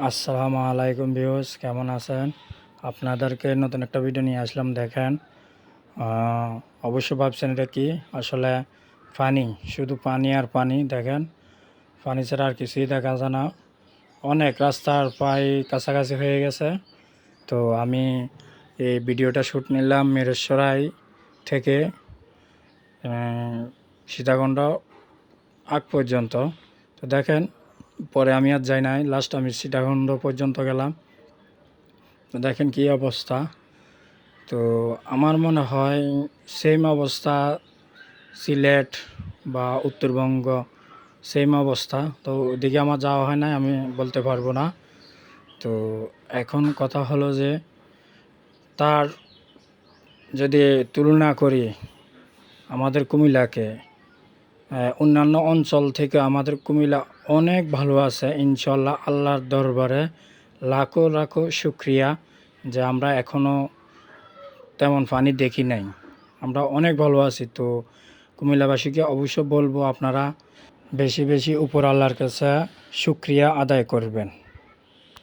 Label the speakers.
Speaker 1: আসসালামু আলাইকুম ভিউয়ার্স, কেমন আছেন? আপনাদেরকে নতুন একটা ভিডিও নিয়ে আসলাম। দেখেন, অবশ্য ভাবছেন এটা কি, আসলে পানি, শুধু পানি আর পানি। দেখেন, পানি ছাড়া আর কিছুই দেখা যায় না। অনেক রাস্তার প্রায় কাছাকাছি হয়ে গেছে। তো আমি এই ভিডিওটা শ্যুট নিলাম মিরসরাই থেকে সীতাকুণ্ড আগ পর্যন্ত। তো দেখেন, পরে আমি আর যাই নাই, লাস্ট আমি সীতাকুণ্ড পর্যন্ত গেলাম। তো দেখেন কি অবস্থা। তো আমার মনে হয় সেম অবস্থা সিলেট বা উত্তরবঙ্গ, সেম অবস্থা। তো ওদিকে আমার যাওয়া হয় নাই, আমি বলতে পারবো না। তো এখন কথা হলো যে তার যদি তুলনা করি আমাদের কুমিল্লাকে অন্যান্য অঞ্চল থেকে, আমাদের কুমিল্লা অনেক ভালো আছে ইনশাল্লাহ। আল্লাহর দরবারে লাখো লাখো শুক্রিয়া যে আমরা এখনও তেমন পানি দেখি নাই, আমরা অনেক ভালো আছি। তো কুমিল্লাবাসীকে অবশ্য বলবো, আপনারা বেশি বেশি উপর আল্লাহর কাছে শুক্রিয়া আদায় করবেন।